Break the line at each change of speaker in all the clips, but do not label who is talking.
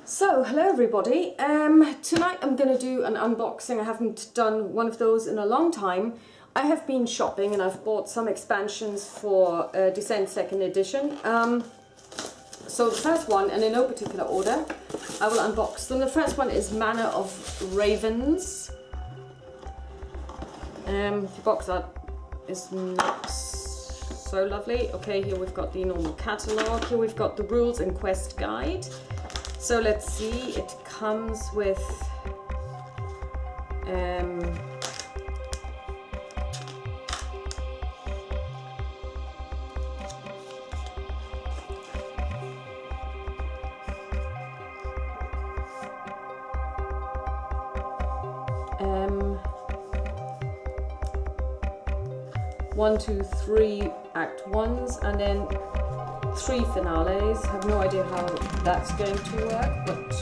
So, hello everybody. Tonight I'm going to do an unboxing. I haven't done one of those in a long time. I have been shopping and I've bought some expansions for Descent 2nd edition. So the first one, and in no particular order, I will unbox them. The first one is Manor of Ravens. The box art is not so lovely. Okay, here we've got the normal catalogue. Here we've got the rules and quest guide. So let's see, it comes with one, two, three act ones, and then 3 finales. I have no idea how that's going to work, but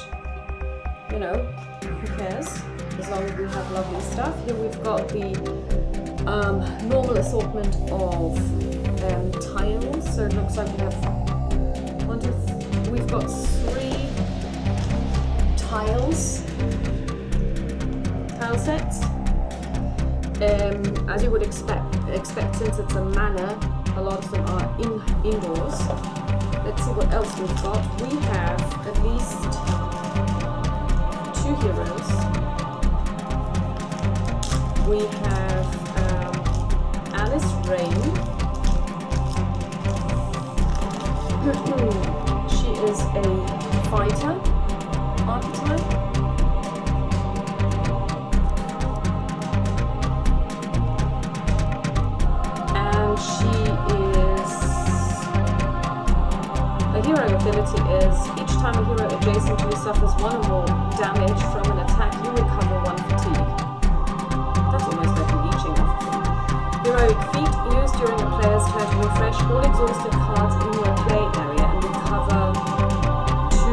you know, who cares? As long as we have lovely stuff. Here we've got the normal assortment of tiles. So it looks like we have we've got 3 tile sets. As you would expect since it's a manor, a lot of them are indoors. Let's see what else we've got. We have at least 2 heroes. We have Alice Rain. She is a fighter archetype. Ability is each time a hero adjacent to you suffers 1 or more damage from an attack, you recover 1 fatigue. That's almost like a leeching off. Heroic feat used during a player's turn to refresh all exhausted cards in your play area and recover 2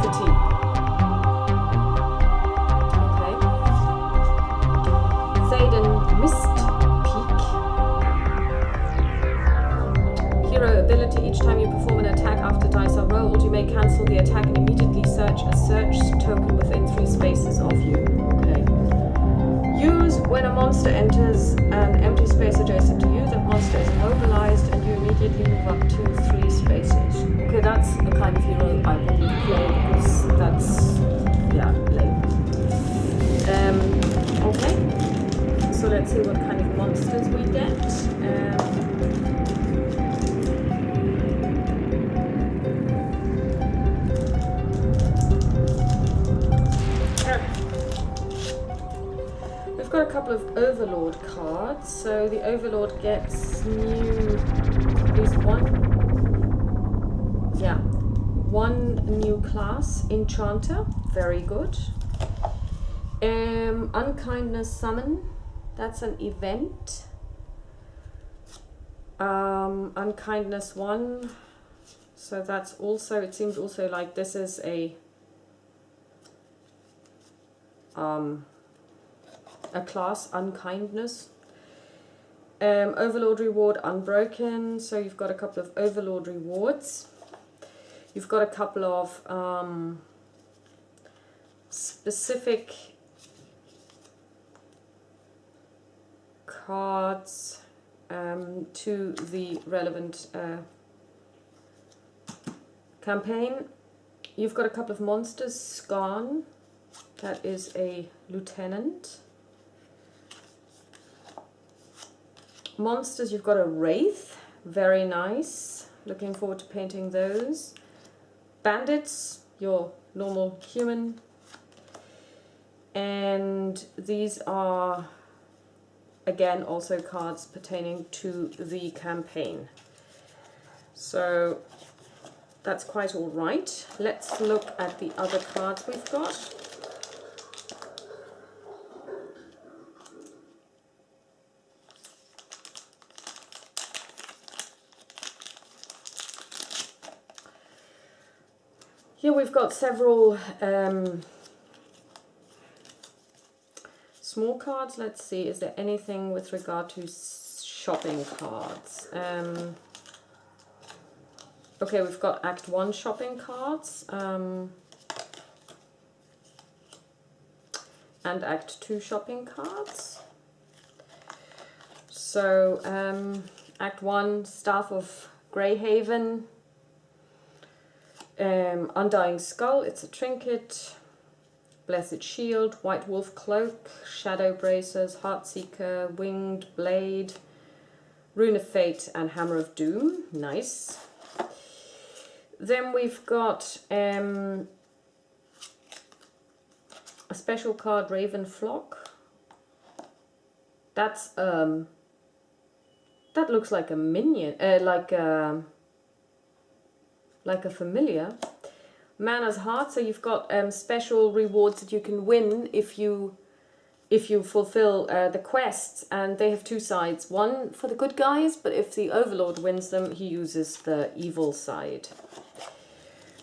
fatigue. Okay. Thaden Mist Peak. Hero ability, each time you perform an attack after dice are rolled, you may cancel the attack and immediately search a search token within 3 spaces of you. Okay. Use when a monster enters an empty space adjacent to you, that monster is immobilized and you immediately move up to 3 spaces. Okay, that's the kind of hero I wouldn't play because that's, yeah, lame. Okay. So let's see what kind of monsters we get. We've got a couple of Overlord cards. So the Overlord gets at least one new class, Enchanter, very good. Unkindness Summon, that's an event. Unkindness 1, so that's also, it seems also like this is a class, Unkindness. Overlord reward, Unbroken. So you've got a couple of Overlord rewards. You've got a couple of specific cards to the relevant campaign. You've got a couple of monsters. Skarn, that is a lieutenant. Monsters, you've got a Wraith, very nice, looking forward to painting those. Bandits, your normal human. And these are, again, also cards pertaining to the campaign. So that's quite all right. Let's look at the other cards we've got. Here we've got several small cards. Let's see, is there anything with regard to shopping cards? Okay, we've got Act 1 shopping cards. And Act 2 shopping cards. So, Act 1, Staff of Greyhaven. Undying Skull, it's a trinket. Blessed Shield, White Wolf Cloak, Shadow Bracers, Heartseeker, Winged Blade, Rune of Fate, and Hammer of Doom. Nice. Then we've got a special card, Raven Flock. That's that looks like a minion, like a familiar. Mana's Heart, so you've got special rewards that you can win if you fulfill the quests, and they have two sides. One for the good guys, but if the Overlord wins them, he uses the evil side.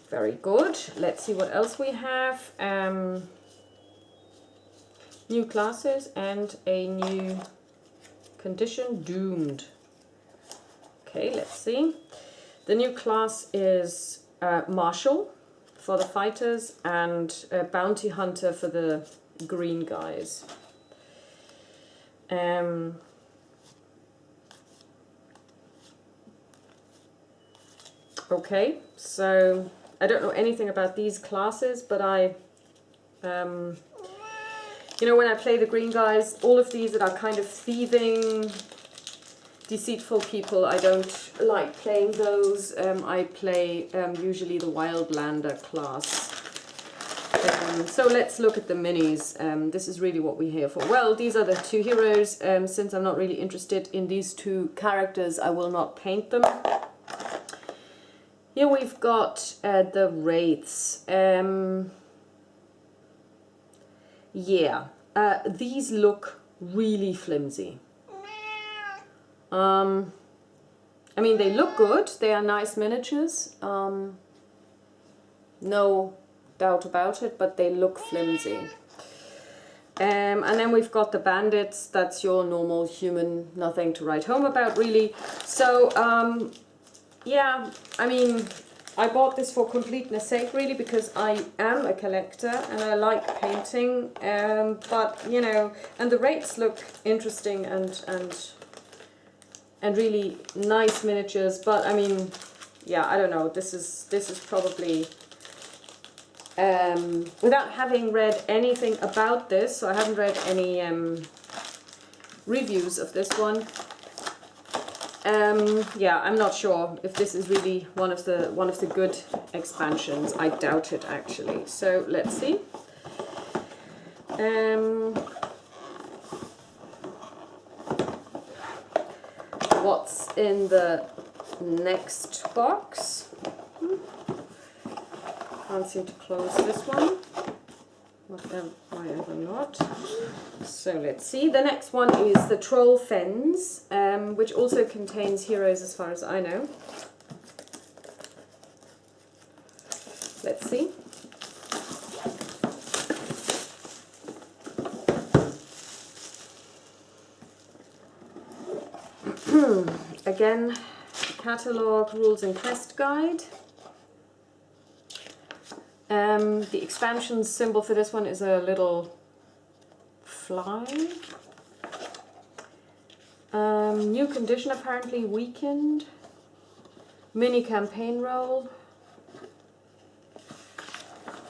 Very good. Let's see what else we have. New classes and a new condition, Doomed. Okay, let's see. The new class is Marshal for the fighters and Bounty Hunter for the green guys. Okay, so I don't know anything about these classes, but you know, when I play the green guys, all of these that are kind of thieving, deceitful people, I don't like playing those. I play usually the Wildlander class. So let's look at the minis. This is really what we're here for. Well, these are the two heroes. Since I'm not really interested in these two characters, I will not paint them. Here we've got the Wraiths. Yeah, these look really flimsy. I mean, they look good. They are nice miniatures. No doubt about it, but they look flimsy. And then we've got the Bandits. That's your normal human, nothing to write home about, really. So, yeah, I mean, I bought this for completeness sake, really, because I am a collector and I like painting. But, you know, and the Wraiths look interesting and really nice miniatures. But, I mean, yeah, I don't know. This is probably... without having read anything about this, so I haven't read any reviews of this one. Yeah, I'm not sure if this is really one of the good expansions. I doubt it, actually. So let's see. What's in the next box? Can't seem to close this one. Why ever not? So let's see. The next one is the Troll Fens, which also contains heroes as far as I know. Let's see. Again, catalogue, rules and quest guide. The expansion symbol for this one is a little fly. New condition apparently weakened. Mini campaign roll.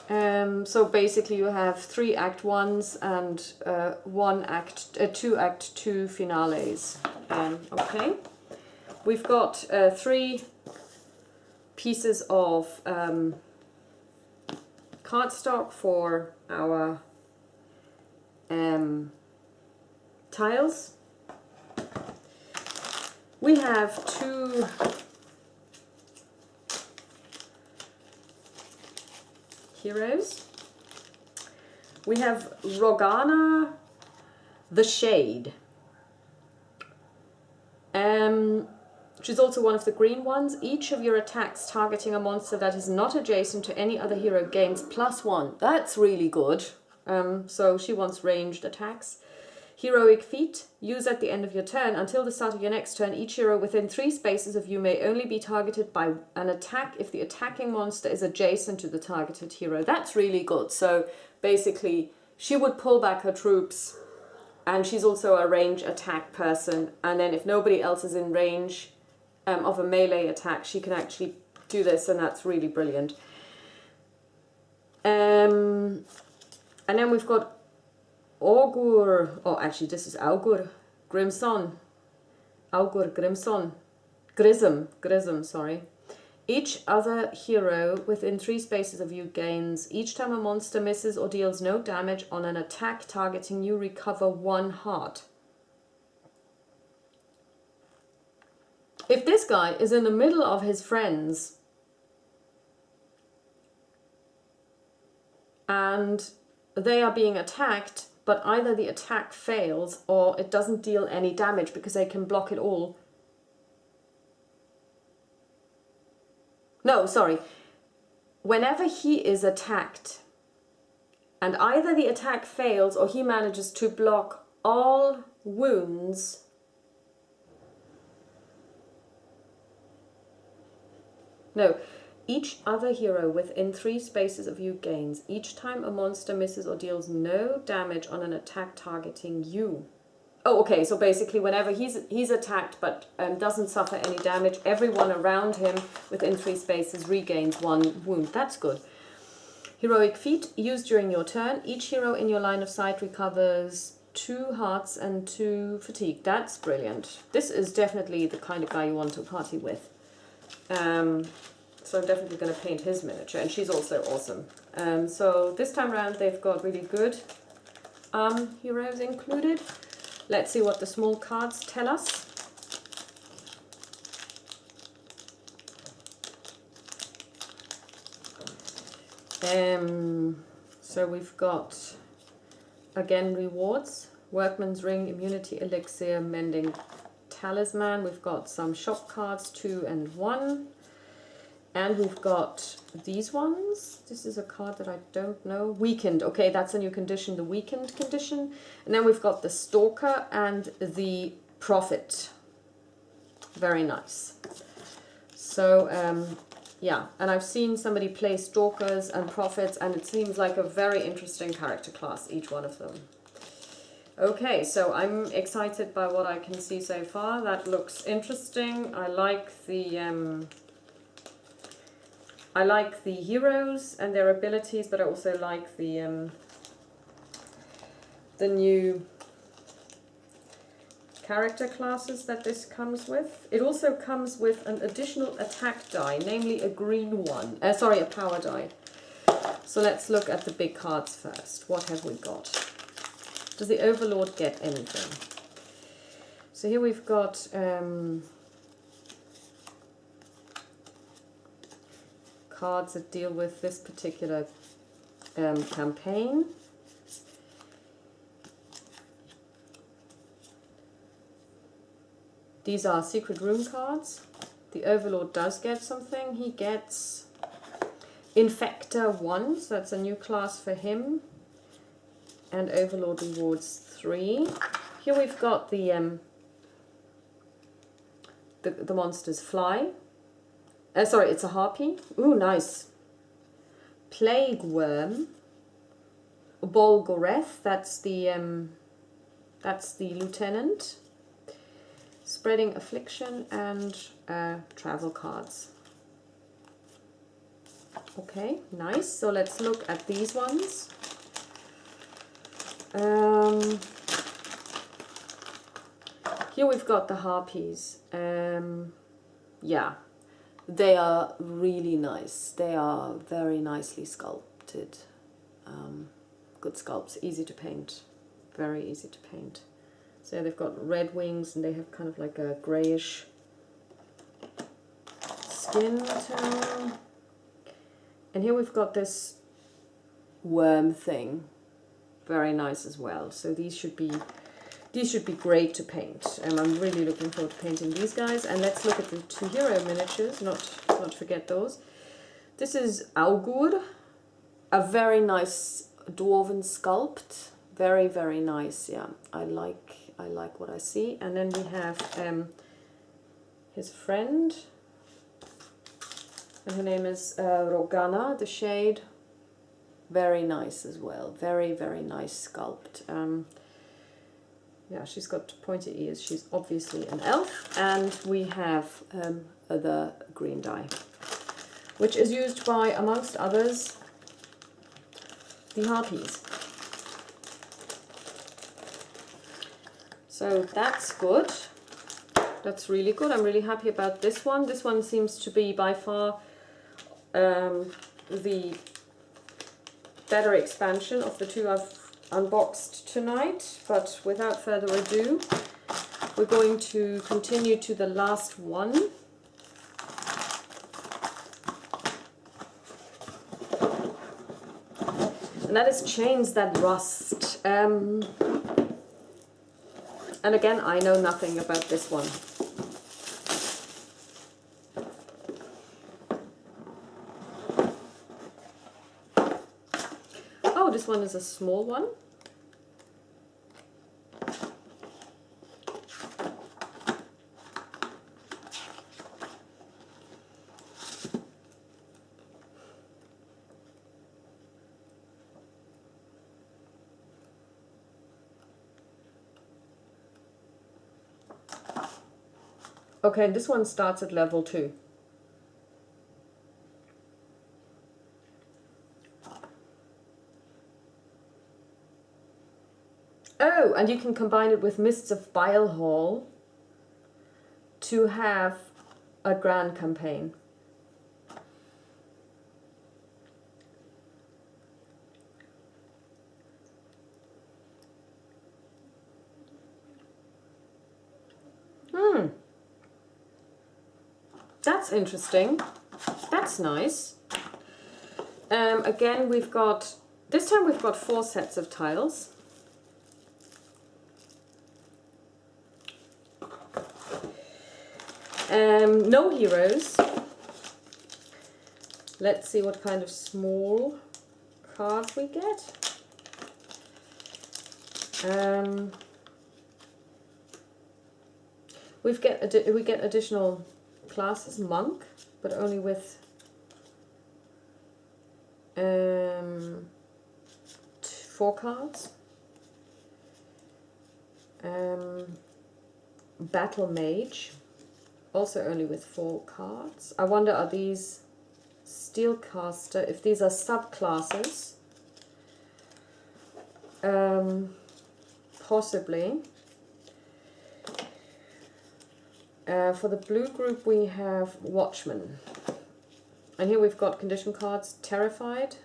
So basically you have 3 Act 1s and 2 Act 2 finales. Okay. We've got 3 pieces of cardstock for our tiles. We have 2 heroes. We have Rogana the Shade, which is also one of the green ones. Each of your attacks targeting a monster that is not adjacent to any other hero gains +1. That's really good. So she wants ranged attacks. Heroic feat, use at the end of your turn. Until the start of your next turn, each hero within 3 spaces of you may only be targeted by an attack if the attacking monster is adjacent to the targeted hero. That's really good. So basically, she would pull back her troops, and she's also a range attack person. And then if nobody else is in range of a melee attack, she can actually do this, and that's really brilliant. And then we've got Augur, oh actually this is Augur Grimson. Augur Grimson. Grism, sorry. Each other hero within 3 spaces of you gains, each time a monster misses or deals no damage on an attack targeting you, recover 1 heart. If this guy is in the middle of his friends and they are being attacked, but either the attack fails or it doesn't deal any damage because they can block it all. No, sorry. Whenever he is attacked and either the attack fails or he manages to block all wounds, no, each other hero within 3 spaces of you gains, each time a monster misses or deals no damage on an attack targeting you. Oh, okay, so basically whenever he's attacked but doesn't suffer any damage, everyone around him within 3 spaces regains 1 wound. That's good. Heroic feat, used during your turn. Each hero in your line of sight recovers 2 hearts and 2 fatigue. That's brilliant. This is definitely the kind of guy you want to party with. So I'm definitely going to paint his miniature, and she's also awesome. So this time around they've got really good heroes included. Let's see what the small cards tell us. So we've got, again, rewards. Workman's Ring, Immunity Elixir, Mending Talisman. We've got some shop cards, 2 and 1. And we've got these ones. This is a card that I don't know. Weakened. Okay, that's a new condition, the Weakened condition. And then we've got the Stalker and the Prophet. Very nice. So, yeah. And I've seen somebody play Stalkers and Prophets, and it seems like a very interesting character class, each one of them. Okay, so I'm excited by what I can see so far. That looks interesting. I like the heroes and their abilities, but I also like the new character classes that this comes with. It also comes with an additional attack die, namely a green one. Sorry, a power die. So let's look at the big cards first. What have we got? Does the Overlord get anything? So here we've got cards that deal with this particular campaign. These are Secret Room cards. The Overlord does get something. He gets Infector 1, so that's a new class for him. And Overlord rewards 3. Here we've got the monster's fly. Sorry, it's a harpy. Ooh, nice. Plague Worm. Bolgoreth, that's the lieutenant. Spreading Affliction and travel cards. Okay, nice. So let's look at these ones. Here we've got the harpies. Yeah. They are really nice. They are very nicely sculpted. Good sculpts, easy to paint. Very easy to paint. So they've got red wings and they have kind of like a greyish skin tone. And here we've got this worm thing. Very nice as well. So these should be great to paint, and I'm really looking forward to painting these guys. And let's look at the 2 hero miniatures, not forget those. This is Augur, a very nice dwarven sculpt, Very, very nice. Yeah, I like what I see. And then we have his friend, and her name is Rogana, the shade. Very nice as well. Very, very nice sculpt. Yeah, she's got pointy ears. She's obviously an elf. And we have the green dye, which is used by, amongst others, the harpies. So that's good. That's really good. I'm really happy about this one. This one seems to be by far the better expansion of the two I've unboxed tonight. But without further ado, we're going to continue to the last one. And that is Chains That Rust. And again, I know nothing about this one. Oh, this one is a small one. Okay, this one starts at level 2. Oh, and you can combine it with Mists of Bile Hall to have a grand campaign. That's interesting. That's nice. Again, this time we've got 4 sets of tiles. No heroes. Let's see what kind of small cards we get. We get additional classes, monk, but only with 4 cards. Battle mage, also only with 4 cards. I wonder, are these steelcaster, if these are subclasses? Possibly. For the blue group we have Watchman. And here we've got condition cards, Terrified,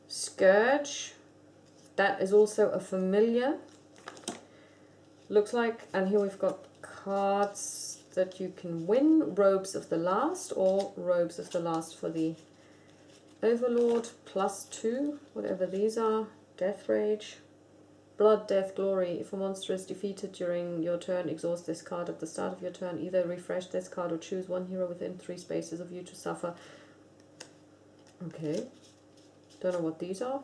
Scourge, that is also a familiar, looks like, and here we've got cards that you can win, Robes of the Last, or Robes of the Last for the Overlord, +2, whatever these are, Death Rage, Blood, Death, Glory. If a monster is defeated during your turn, exhaust this card at the start of your turn. Either refresh this card or choose one hero within 3 spaces of you to suffer. Okay. Don't know what these are.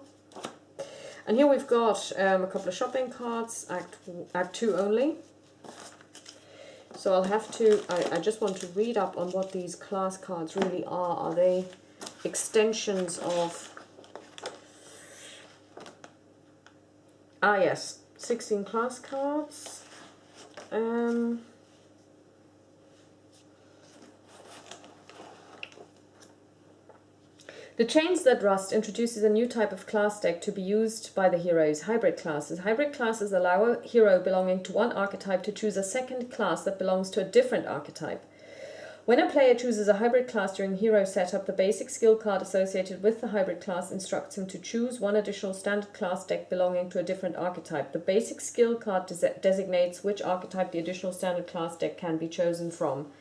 And here we've got a couple of shopping cards, Act 2 only. So I'll have to, I just want to read up on what these class cards really are. Are they extensions of... Ah yes, 16 class cards. The Chains That Rust introduces a new type of class deck to be used by the heroes, hybrid classes. Hybrid classes allow a hero belonging to one archetype to choose a second class that belongs to a different archetype. When a player chooses a hybrid class during hero setup, the basic skill card associated with the hybrid class instructs him to choose one additional standard class deck belonging to a different archetype. The basic skill card designates which archetype the additional standard class deck can be chosen from.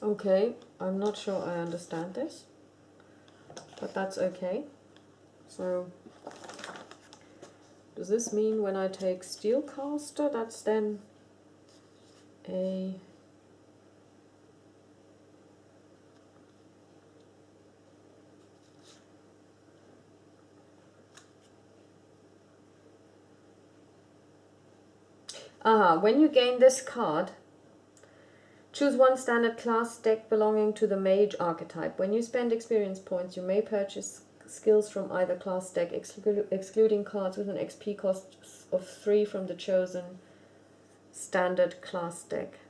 Okay, I'm not sure I understand this, but that's okay. So, does this mean when I take Steelcaster, that's then a... when you gain this card, choose one standard class deck belonging to the mage archetype. When you spend experience points, you may purchase skills from either class deck, excluding cards with an XP cost of 3 from the chosen standard class deck.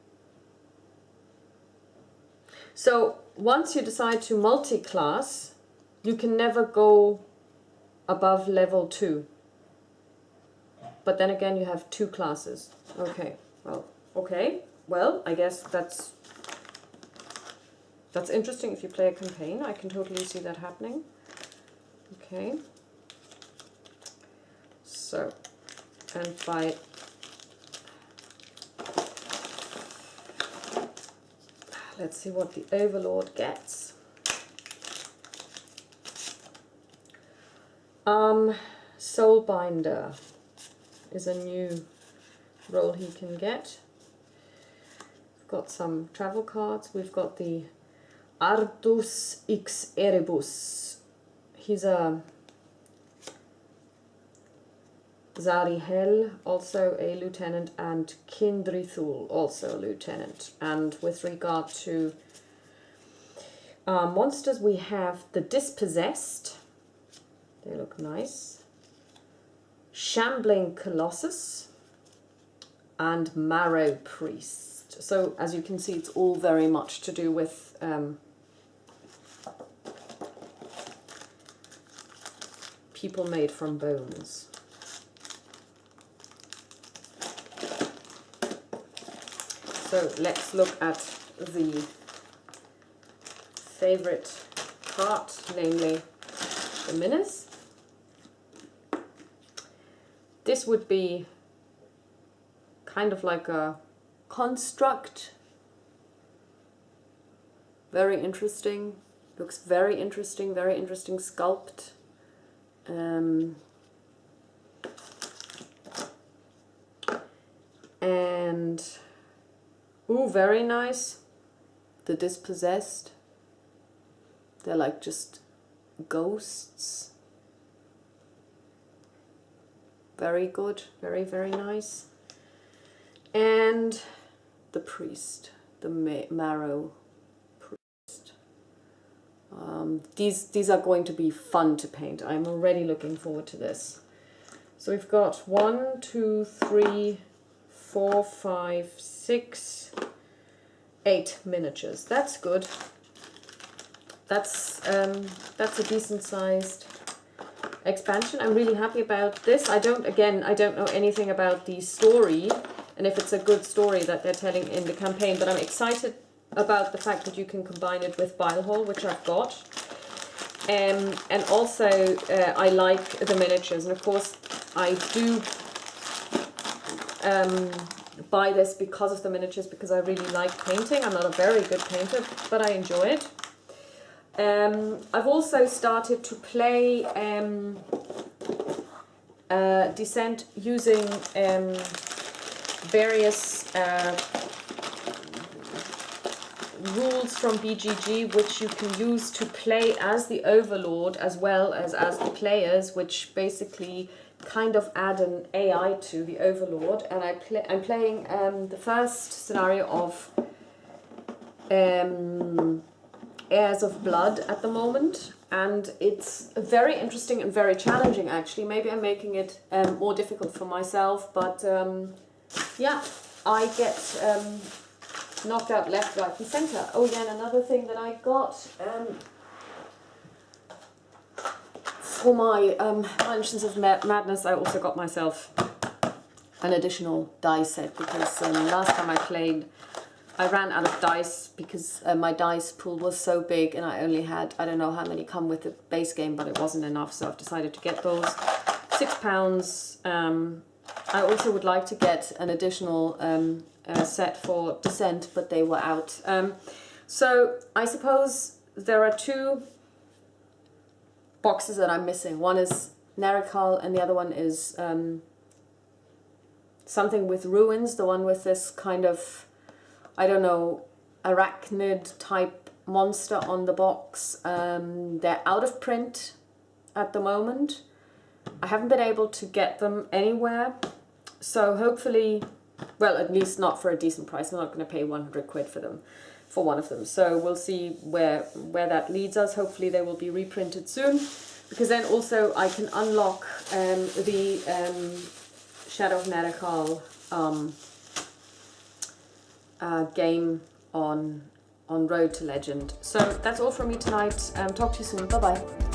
So once you decide to multi-class, you can never go above level 2. But then again, you have 2 classes. Okay, well, I guess that's interesting if you play a campaign. I can totally see that happening. Okay. So, and by let's see what the Overlord gets. Soulbinder is a new role he can get. We've got some travel cards. We've got the Ardus X Erebus. He's a Zarihel, also a lieutenant, and Kindrithul, also a lieutenant. And with regard to monsters, we have the Dispossessed. They look nice. Shambling Colossus and Marrow Priest. So as you can see, it's all very much to do with people made from bones. So let's look at the favorite part, namely the Minas. This would be kind of like a construct. Very interesting. Looks very interesting sculpt. And ooh, very nice. The Dispossessed. They're like just ghosts. Very good, very, very nice. And the Priest, the Marrow Priest. These are going to be fun to paint. I'm already looking forward to this. So we've got 1, 2, 3, 4, 5, 6, 8 miniatures. That's good. That's a decent sized expansion. I'm really happy about this. I don't know anything about the story and if it's a good story that they're telling in the campaign, but I'm excited about the fact that you can combine it with Bilehall, which I've got. And also I like the miniatures, and of course I do buy this because of the miniatures, because I really like painting. I'm not a very good painter, but I enjoy it. I've also started to play Descent using various rules from BGG, which you can use to play as the Overlord as well as the players, which basically kind of add an AI to the Overlord. And I'm playing the first scenario of Heirs of Blood at the moment, and it's very interesting and very challenging actually. Maybe I'm making it more difficult for myself, but yeah, I get knocked out left, right and centre. Oh yeah, and another thing that I got for my Mansions of Madness, I also got myself an additional die set, because last time I played I ran out of dice because my dice pool was so big and I only had, I don't know how many come with the base game, but it wasn't enough, so I've decided to get those. £6. I also would like to get an additional set for Descent, but they were out. So I suppose there are two boxes that I'm missing. One is Nerikal and the other one is something with ruins, the one with this kind of, I don't know, arachnid type monster on the box. They're out of print at the moment. I haven't been able to get them anywhere, so hopefully, well, at least not for a decent price. I'm not going to pay 100 quid for them, for one of them. So we'll see where that leads us. Hopefully they will be reprinted soon, because then also I can unlock the Shadow of Nerikal game on Road to Legend. So that's all from me tonight. Talk to you soon. Bye bye.